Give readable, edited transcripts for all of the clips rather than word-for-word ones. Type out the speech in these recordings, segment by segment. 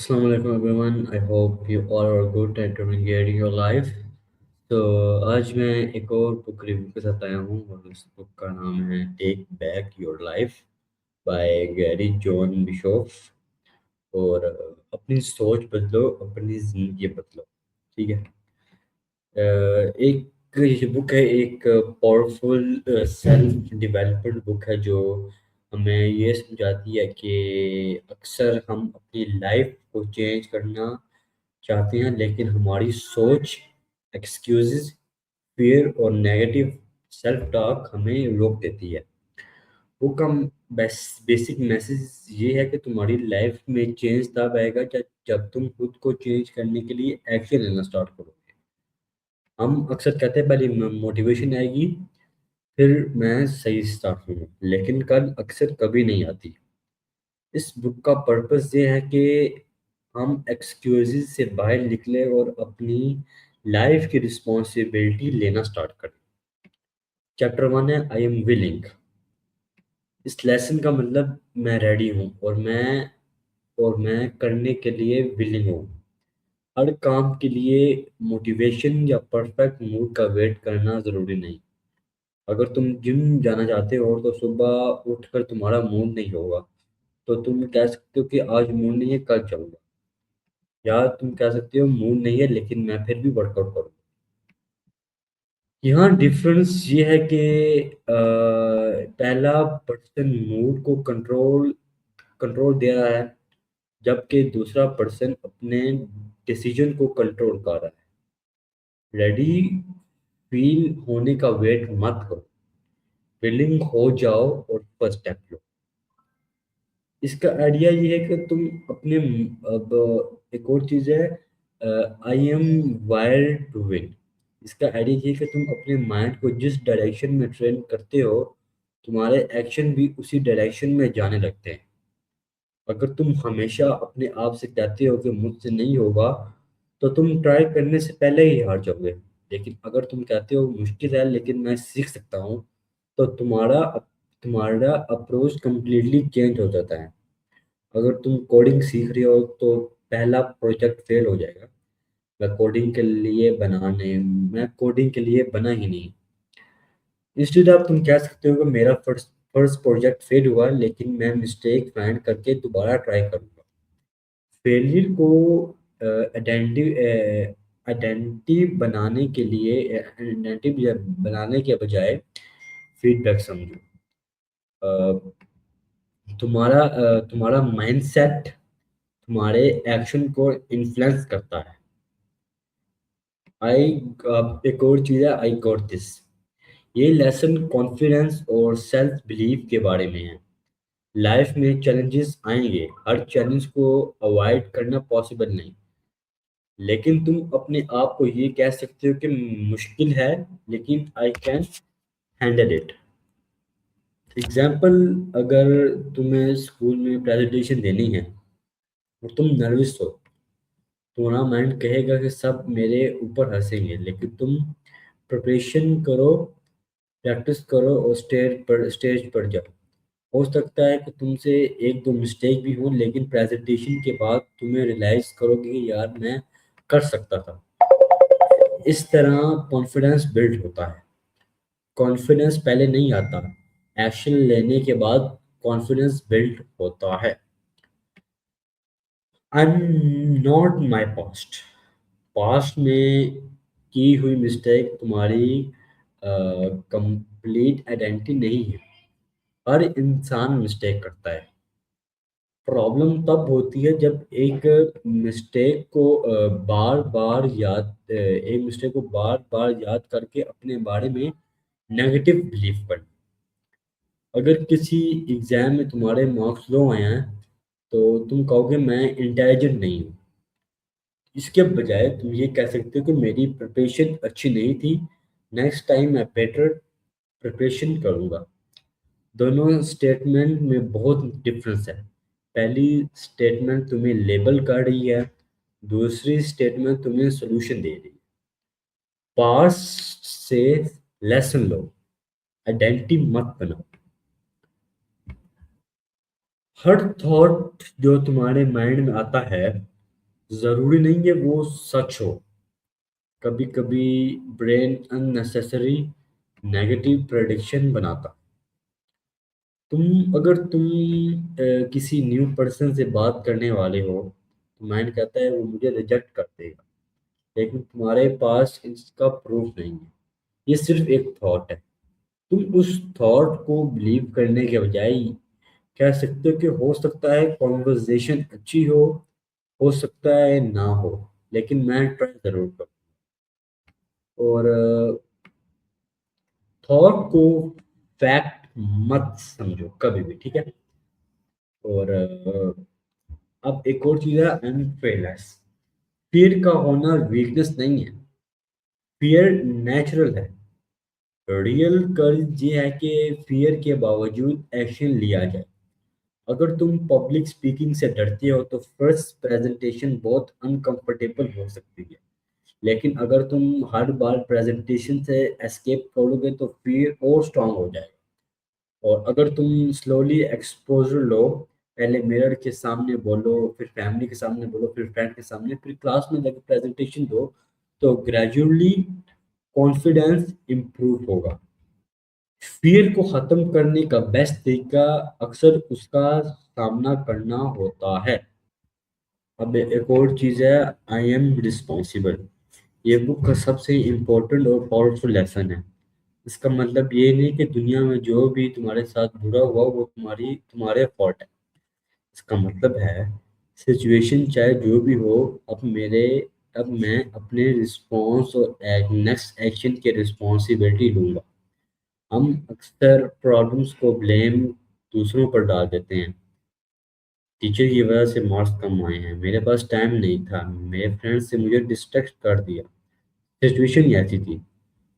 Assalamu alaikum everyone. I hope you all are good and navigating your life. तो आज मैं एक और बुक रिव्यू के साथ आया हूँ और उस बुक का नाम है take back your life by Gary John Bishop. और अपनी सोच बदलो, अपनी जिंदगी बदलो। ठीक है। एक ये बुक है, एक पावरफुल सेल्फ डेवलपमेंट बुक है जो हमें ये समझाती है कि अक्सर हम अपनी लाइफ को चेंज करना चाहते हैं, लेकिन हमारी सोच, एक्सक्यूजेस, फियर और नेगेटिव सेल्फ टॉक हमें रोक देती है। वो कम बेसिक मैसेज ये है कि तुम्हारी लाइफ में चेंज तब आएगा जब तुम खुद को चेंज करने के लिए एक्शन लेना स्टार्ट करोगे। हम अक्सर कहते हैं पहले मोटिवेशन आएगी, फिर मैं सही स्टार्ट हूँ, लेकिन कल अक्सर कभी नहीं आती। इस बुक का पर्पस ये है कि हम एक्सक्यूजेस से बाहर निकले और अपनी लाइफ की रिस्पॉन्सिबिलिटी लेना स्टार्ट करें। चैप्टर 1 है आई एम विलिंग। इस लेसन का मतलब मैं रेडी हूँ और मैं करने के लिए विलिंग हूँ। हर काम के लिए मोटिवेशन या परफेक्ट मूड का वेट करना ज़रूरी नहीं। अगर तुम जिम जाना चाहते हो तो सुबह उठकर तुम्हारा मूड नहीं होगा, तो तुम कह सकते हो कि आज मूड नहीं है, कल जाऊंगा। या तुम कह सकते हो मूड नहीं है लेकिन मैं फिर भी वर्कआउट करूँ। यहाँ डिफरेंस ये है कि पहला पर्सन मूड को कंट्रोल कंट्रोल दे रहा है, जबकि दूसरा पर्सन अपने डिसीजन को कंट्रोल कर रहा है। रेडी फील होने का वेट मत करो, विलिंग हो जाओ और फर्स्ट स्टेप लो। इसका आइडिया ये है कि तुम अपने अब एक और चीज़ है, I am wired to win. इसका आइडिया ये है कि तुम अपने माइंड को जिस डायरेक्शन में ट्रेन करते हो, तुम्हारे एक्शन भी उसी डायरेक्शन में जाने लगते हैं। अगर तुम हमेशा अपने आप से कहते हो कि मुझसे नहीं होगा, तो तुम ट्राई करने से पहले ही हार जाओगे। लेकिन अगर तुम कहते हो मुश्किल है लेकिन मैं सीख सकता हूँ, तो तुम्हारा अप्रोच कम्प्लीटली चेंज हो जाता है। अगर तुम कोडिंग सीख रहे हो तो पहला प्रोजेक्ट फेल हो जाएगा। मैं कोडिंग के लिए बना ही नहीं। इंस्टेड आप तुम कह सकते हो कि मेरा फर्स्ट फर्स्ट प्रोजेक्ट फेल हुआ, लेकिन मैं मिस्टेक फाइंड करके दोबारा ट्राई करूंगा। फेलियर को आइडेंटिटी आइडेंटिटी बनाने के लिए आइडेंटिटी बनाने के बजाय फीडबैक समझो। तुम्हारा माइंडसेट तुम्हारे एक्शन को इन्फ्लुएंस करता है। आई एक और चीज़ है, आई गॉट दिस। ये लेसन कॉन्फिडेंस और सेल्फ बिलीफ के बारे में है। लाइफ में चैलेंजेस आएंगे, हर चैलेंज को अवॉइड करना पॉसिबल नहीं, लेकिन तुम अपने आप को ये कह सकते हो कि मुश्किल है लेकिन I can handle it. Example, अगर तुम्हें स्कूल में प्रेजेंटेशन देनी है और तुम नर्वस हो, तुम्हारा माइंड कहेगा कि सब मेरे ऊपर हंसेंगे, लेकिन तुम प्रिपरेशन करो, प्रैक्टिस करो और स्टेज पर जाओ। हो सकता है कि तुमसे एक दो मिस्टेक भी हो, लेकिन प्रेजेंटेशन के बाद तुम्हें रियलाइज करोगे कि यार मैं कर सकता था। इस तरह कॉन्फिडेंस बिल्ड होता है। कॉन्फिडेंस पहले नहीं आता, एक्शन लेने के बाद कॉन्फिडेंस बिल्ड होता है। I am not my past. Past में की हुई मिस्टेक तुम्हारी कंप्लीट आइडेंटिटी नहीं है। हर इंसान मिस्टेक करता है। प्रॉब्लम तब होती है जब एक मिस्टेक को बार बार याद करके अपने बारे में नेगेटिव बिलीफ करना। अगर किसी एग्जाम में तुम्हारे मार्क्स लो आए हैं, तो तुम कहोगे मैं इंटेलिजेंट नहीं हूँ। इसके बजाय तुम ये कह सकते हो कि मेरी प्रिपरेशन अच्छी नहीं थी, नेक्स्ट टाइम मैं बेटर प्रिपरेशन करूँगा। दोनों स्टेटमेंट में बहुत डिफरेंस है। पहली स्टेटमेंट तुम्हें लेबल कर रही है, दूसरी स्टेटमेंट तुम्हें सोल्यूशन दे रही है। पास से लेसन लो, आइडेंटिटी मत बनाओ। हर थॉट जो तुम्हारे माइंड में आता है, जरूरी नहीं है वो सच हो। कभी कभी ब्रेन अननेसेसरी नेगेटिव प्रेडिक्शन बनाता। अगर तुम किसी न्यू पर्सन से बात करने वाले हो तो माइंड कहता है वो मुझे रिजेक्ट कर देगा, लेकिन तुम्हारे पास इसका प्रूफ नहीं है। ये सिर्फ एक थॉट है। तुम उस थॉट को बिलीव करने के बजाय कह सकते हो कि हो सकता है कॉन्वर्जेशन अच्छी हो सकता है ना हो, लेकिन मैं ट्राई जरूर करूँ। और थॉट को फैक्ट मत समझो कभी भी, ठीक है। और अब एक और चीज है अनफेयरनेस। फियर का होना वीकनेस नहीं है, फियर नेचुरल है। रियल कर्ज ये है कि फियर के बावजूद एक्शन लिया जाए। अगर तुम पब्लिक स्पीकिंग से डरते हो तो फर्स्ट प्रेजेंटेशन बहुत अनकंफर्टेबल हो सकती है, लेकिन अगर तुम हर बार प्रेजेंटेशन से एस्केप करोगे तो फिर और स्ट्रांग हो जाएगा। और अगर तुम स्लोली एक्सपोजर लो, पहले मिरर के सामने बोलो, फिर फैमिली के सामने बोलो, फिर फ्रेंड के सामने, फिर क्लास में जाकर प्रेजेंटेशन दो, तो ग्रेजुअली कॉन्फिडेंस इम्प्रूव होगा। फियर को खत्म करने का बेस्ट तरीका अक्सर उसका सामना करना होता है। अब एक और चीज है, आई एम रिस्पॉन्सिबल। ये बुक का सबसे इम्पोर्टेंट और पावरफुल लेसन है। इसका मतलब ये नहीं कि दुनिया में जो भी तुम्हारे साथ बुरा हुआ वो तुम्हारे फॉल्ट है। इसका मतलब है सिचुएशन चाहे जो भी हो, अब मैं अपने रिस्पॉन्स और नेक्स्ट एक्शन के रिस्पॉन्सिबिलिटी लूंगा। हम अक्सर प्रॉब्लम्स को ब्लेम दूसरों पर डाल देते हैं। टीचर की वजह से मार्क्स कम आए हैं, मेरे पास टाइम नहीं था, मेरे फ्रेंड्स से मुझे डिस्ट्रैक्ट कर दिया। सिचुएशन ही ऐसी थी।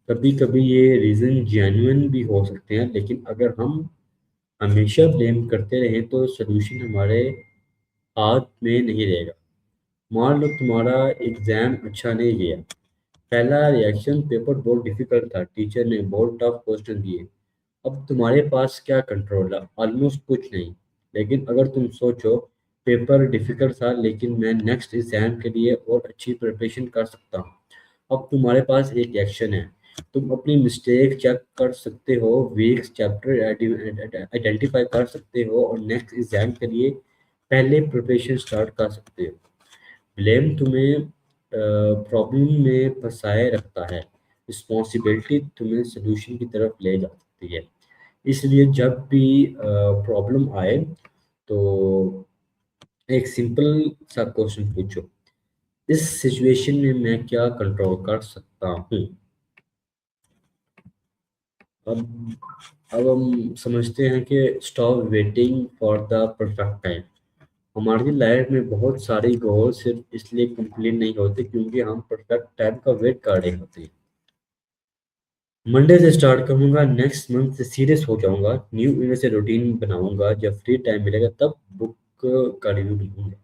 कभी कभी ये रीज़न जेन्युइन भी हो सकते हैं, लेकिन अगर हम हमेशा ब्लेम करते रहें तो सोल्यूशन हमारे हाथ में नहीं रहेगा। मान लो तुम्हारा एग्जाम अच्छा नहीं गया। पहला रिएक्शन, पेपर बहुत डिफिकल्ट था, टीचर ने बहुत टफ क्वेश्चन दिए। अब तुम्हारे पास क्या कंट्रोल है? ऑलमोस्ट कुछ नहीं। लेकिन अगर तुम सोचो पेपर डिफिकल्ट था लेकिन मैं नेक्स्ट एग्जाम के लिए और अच्छी प्रिपरेशन कर सकता हूँ, अब तुम्हारे पास एक एक्शन है। तुम अपनी मिस्टेक चेक कर सकते हो, वीक चैप्टर आइडेंटिफाई कर सकते हो और नेक्स्ट एग्जाम के लिए पहले प्रिपरेशन स्टार्ट कर सकते हो। ब्लेम तुम्हें प्रॉब्लम में फंसाए रखता है, रिस्पॉन्सिबिलिटी तुम्हें सोल्यूशन की तरफ ले जा सकती है। इसलिए जब भी प्रॉब्लम आए तो एक सिंपल सा क्वेश्चन पूछो, इस सिचुएशन में मैं क्या कंट्रोल कर सकता हूँ। अब अब हम समझते हैं कि stop waiting for the perfect time. हमारी लाइफ में बहुत सारे गोल सिर्फ इसलिए कंप्लीट नहीं होते क्योंकि हम परफेक्ट टाइम का वेट कर रहे होते हैं। मंडे से स्टार्ट करूंगा, नेक्स्ट मंथ से सीरियस हो जाऊंगा, न्यू ईयर से रूटीन बनाऊंगा, जब फ्री टाइम मिलेगा तब बुक का रिव्यू लिखूंगा।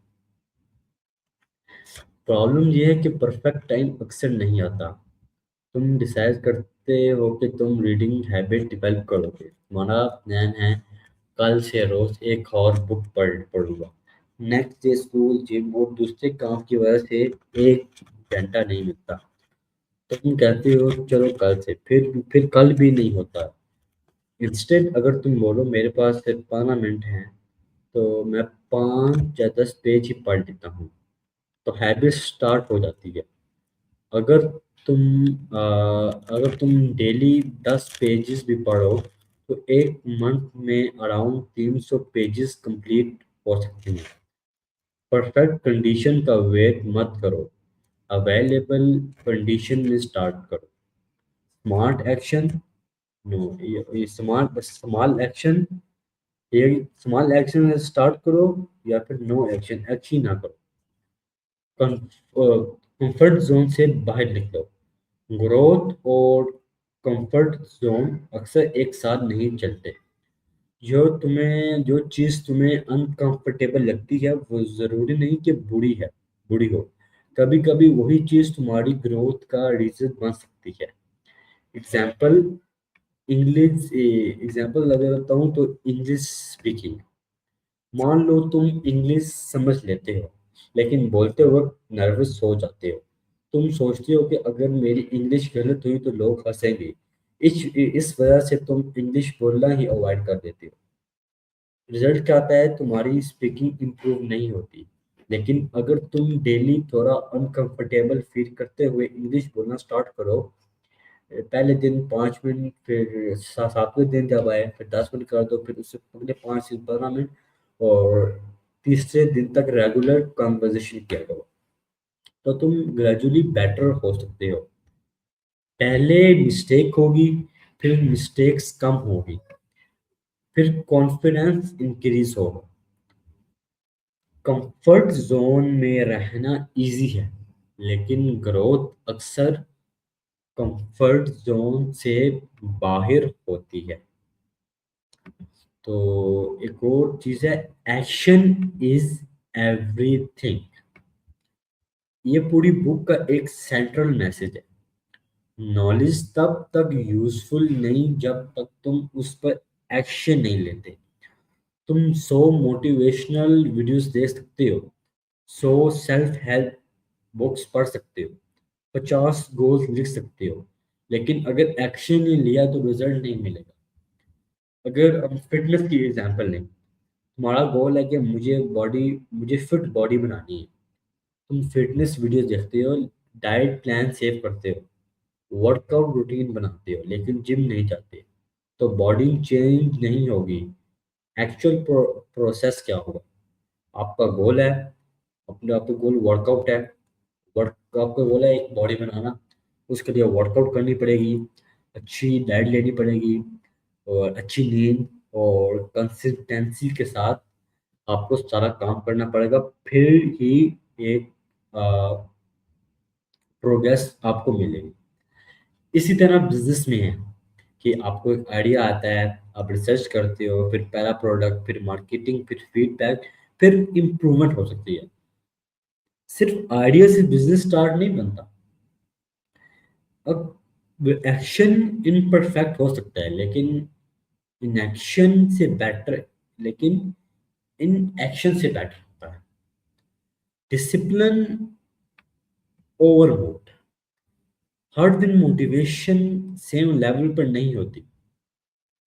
प्रॉब्लम ये है कि परफेक्ट टाइम अक्सर नहीं आता। तुम डिसाइड करते हो कि तुम रीडिंग हैबिट डेवलप करोगे, तुम्हारा प्लान है कल से रोज एक और बुक पढ़ूंगा। नेक्स्ट डे स्कूल, जिम और दूसरे काम की वजह से एक घंटा नहीं मिलता। तो तुम कहते हो चलो कल से, फिर कल भी नहीं होता। इंस्टेंट अगर तुम बोलो मेरे पास सिर्फ 15 मिनट हैं तो मैं 5 या 10 पेज ही पढ़ लेता हूँ, तो हैबिट स्टार्ट हो जाती है। अगर अगर तुम डेली 10 पेजेस भी पढ़ो तो एक मंथ में अराउंड 300 पेजेस कंप्लीट हो सकते हैं। परफेक्ट कंडीशन का वेट मत करो, अवेलेबल कंडीशन में स्टार्ट करो। स्मार्ट एक्शन, नो, ये स्मॉल एक्शन, एक स्मॉल एक्शन से स्टार्ट करो या फिर नो एक्शन, एक्शन ही ना करो। कंफर्ट जोन से बाहर निकलो। ग्रोथ और कंफर्ट जोन अक्सर एक साथ नहीं चलते। जो चीज़ तुम्हें अनकंफर्टेबल लगती है वो ज़रूरी नहीं कि बुरी हो। कभी कभी वही चीज़ तुम्हारी ग्रोथ का रीजन बन सकती है। एग्जाम्पल एग्जाम्पल अगर बताता हूँ तो इंग्लिश स्पीकिंग। मान लो तुम इंग्लिश समझ लेते हो, लेकिन बोलते वक्त नर्वस हो जाते हो। तुम सोचते हो कि अगर मेरी इंग्लिश गलत हुई तो लोग हंसेंगे। इस वजह से तुम इंग्लिश बोलना ही अवॉइड कर देते हो। रिजल्ट क्या आता है, तुम्हारी स्पीकिंग इम्प्रूव नहीं होती। लेकिन अगर तुम डेली थोड़ा अनकंफर्टेबल फील करते हुए इंग्लिश बोलना स्टार्ट करो, पहले दिन 5 मिनट, फिर 7वें दिन जब आए फिर 10 मिनट कर दो, फिर उससे अगले 5 से 15 मिनट, और तीसरे दिन तक रेगुलर कॉन्वर्जेशन किया करो, तो तुम ग्रेजुअली बेटर हो सकते हो। पहले मिस्टेक होगी, फिर मिस्टेक्स कम होगी, फिर कॉन्फिडेंस इंक्रीज होगा। कंफर्ट जोन में रहना इजी है, लेकिन ग्रोथ अक्सर कंफर्ट जोन से बाहर होती है। तो एक और चीज है, एक्शन इज एवरीथिंग। ये पूरी बुक का एक सेंट्रल मैसेज है। नॉलेज तब तक यूजफुल नहीं जब तक तुम उस पर एक्शन नहीं लेते। तुम 100 मोटिवेशनल वीडियोस देख सकते हो, 100 सेल्फ हेल्प बुक्स पढ़ सकते हो, 50 गोल्स लिख सकते हो, लेकिन अगर एक्शन नहीं लिया तो रिजल्ट नहीं मिलेगा। अगर हम फिटनेस की एग्जांपल लें, तुम्हारा गोल है कि मुझे फिट बॉडी बनानी है। तुम फिटनेस वीडियो देखते हो, डाइट प्लान सेव करते हो, वर्कआउट रूटीन बनाते हो, लेकिन जिम नहीं जाते, तो बॉडी चेंज नहीं होगी। एक्चुअल प्रोसेस क्या होगा? आपका गोल है, अपने आपका गोल वर्कआउट है, वर्क आपका गोल है एक बॉडी बनाना, उसके लिए वर्कआउट करनी पड़ेगी, अच्छी डाइट लेनी पड़ेगी, और अच्छी नींद और कंसिस्टेंसी के साथ आपको सारा काम करना पड़ेगा। फिर ही एक प्रोग्रेस आपको मिलेगी। इसी तरह बिजनेस में है कि आपको एक आइडिया आता है, आप रिसर्च करते हो, फिर पहला प्रोडक्ट, फिर मार्केटिंग, फिर फीडबैक, फिर इम्प्रूवमेंट हो सकती है। सिर्फ आइडिया से बिजनेस स्टार्ट नहीं बनता। अब एक्शन इनपरफेक्ट हो सकता है, लेकिन इन एक्शन से बेटर लेकिन इन एक्शन से बेटर होता है। Discipline over mode. हर दिन मोटिवेशन सेम लेवल पर नहीं होती।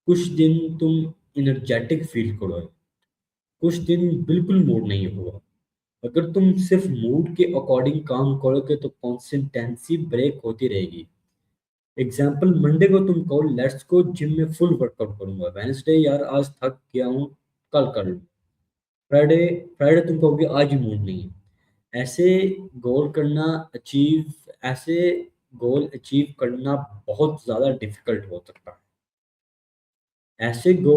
कुछ दिन तुम एनर्जेटिक फील करोगे, कुछ दिन बिल्कुल मूड नहीं होगा। अगर तुम सिर्फ मूड के अकॉर्डिंग काम करोगे तो कंसिस्टेंसी ब्रेक होती रहेगी। एग्जाम्पल, मंडे को तुम कहो लेट्स गो जिम में फुल वर्कआउट करूंगा, वेडनेसडे यार आज थक गया हूँ, कल कर लूँ, फ्राइडे फ्राइडे तुम कहोगे आज ही मूड नहीं है। गोल करना ऐसे गोल अचीव करना बहुत ज़्यादा डिफिकल्ट हो सकता है। ऐसे गो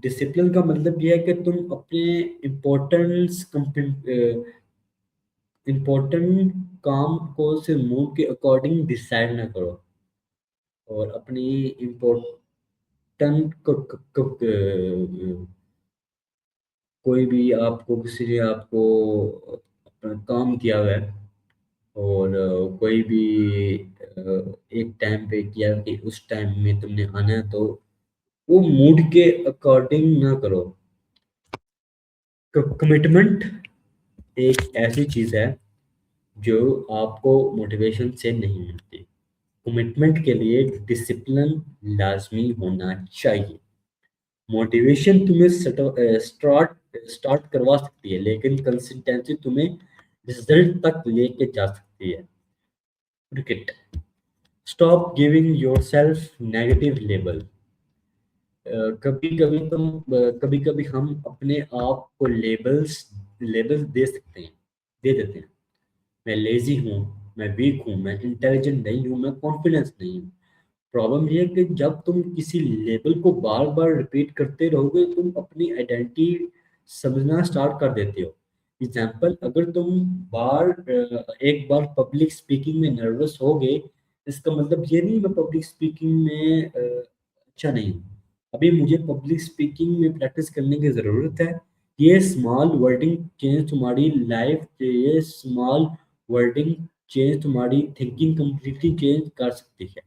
डिसिप्लिन का मतलब यह है कि तुम अपने इम्पोर्टेंस इम्पोर्टेंट काम को सिर्फ मूड के अकॉर्डिंग डिसाइड ना करो, और अपनी इम्पोर्टेंट को, कोई भी आपको किसी ने आपको अपना काम दिया हुआ है, और कोई भी एक टाइम पे किया कि उस टाइम में तुमने आना है, तो वो मूड के अकॉर्डिंग ना करो। कमिटमेंट एक ऐसी चीज है जो आपको मोटिवेशन से नहीं मिलती। कमिटमेंट के लिए डिसिप्लिन लाजमी होना चाहिए। मोटिवेशन तुम्हें स्टार्ट करवा सकती है, लेकिन कंसिस्टेंसी तुम्हें रिजल्ट तक लेके जा सकती है। Cricket. Stop giving yourself negative label. कभी कभी हम अपने आप को लेबल्स दे सकते हैं, दे देते हैं। मैं लेजी हूँ, मैं वीक हूँ, मैं इंटेलिजेंट नहीं हूँ, मैं कॉन्फिडेंस नहीं हूँ। प्रॉब्लम ये है कि जब तुम किसी लेबल को बार बार रिपीट करते रहोगे, तुम अपनी आइडेंटिटी समझना स्टार्ट कर देते हो। एग्जाम्पल, अगर तुम एक बार पब्लिक स्पीकिंग में नर्वस हो गए, इसका मतलब ये नहीं मैं पब्लिक स्पीकिंग में अच्छा नहीं हूँ। अभी मुझे पब्लिक स्पीकिंग में प्रैक्टिस करने की ज़रूरत है। ये स्मॉल वर्डिंग चेंज तुम्हारी थिंकिंग कंप्लीटली चेंज कर सकती है।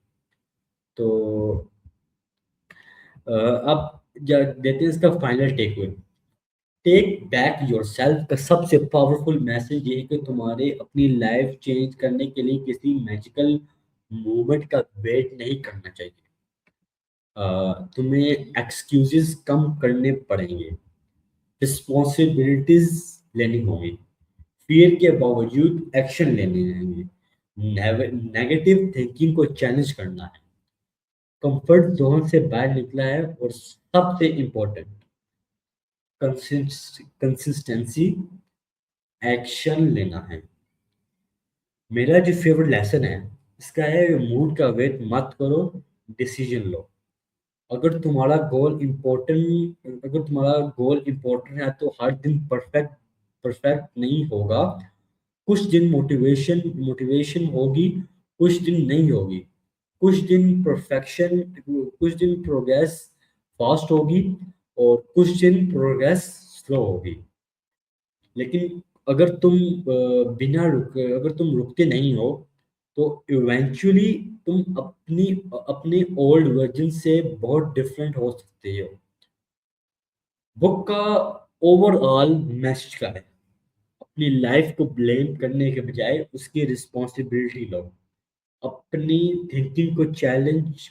तो अब देते हैं इसका final takeaway. Take back yourself का सबसे पावरफुल मैसेज ये है कि तुम्हारे अपनी लाइफ चेंज करने के लिए किसी मैजिकल मोमेंट का वेट नहीं करना चाहिए। तुम्हें एक्सक्यूजेस कम करने पड़ेंगे, रिस्पॉन्सिबिलिटीज लेनी होगी, फियर के बावजूद एक्शन लेने होंगे, नेगेटिव थिंकिंग को चैलेंज करना है, कंफर्ट जोन से बाहर निकला है, और सबसे इम्पोर्टेंट कंसिस्टेंसी, एक्शन लेना है। मेरा जो फेवरेट लेसन है इसका है, मूड का वेट मत करो, डिसीजन लो। अगर तुम्हारा गोल इम्पोर्टेंट है तो हर दिन परफेक्ट परफेक्ट नहीं होगा। कुछ दिन मोटिवेशन मोटिवेशन होगी, कुछ दिन नहीं होगी। कुछ दिन प्रोग्रेस फास्ट होगी, और कुछ दिन प्रोग्रेस स्लो होगी। लेकिन अगर तुम रुकते नहीं हो, तो इवेंचुअली तुम अपने ओल्ड वर्जन से बहुत डिफरेंट हो सकते हो। बुक का ओवरऑल मैसेज का है, अपनी लाइफ को ब्लेम करने के बजाय उसकी रिस्पॉन्सिबिलिटी लो। अपनी थिंकिंग को चैलेंज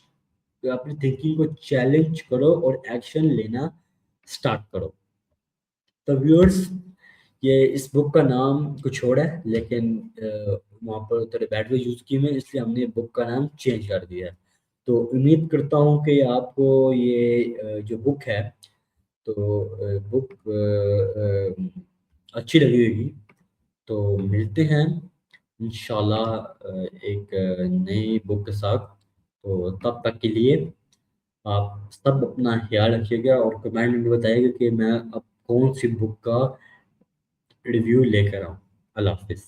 अपनी थिंकिंग को चैलेंज करो और एक्शन लेना स्टार्ट करो। तो व्यूअर्स, ये इस बुक का नाम कुछ और है, लेकिन वहाँ पर थोड़े बैड वर्ड यूज़ किए हुए हैं, इसलिए हमने बुक का नाम चेंज कर दिया है। तो उम्मीद करता हूँ कि आपको ये जो बुक है, तो बुक अच्छी लगी होगी। तो मिलते हैं इंशाल्लाह एक नई बुक के साथ। तो तब तक के लिए आप सब अपना ख्याल रखिएगा, और कमेंट में बताइएगा कि मैं अब कौन सी बुक का रिव्यू लेकर आऊँ। अल्लाह हाफिज़।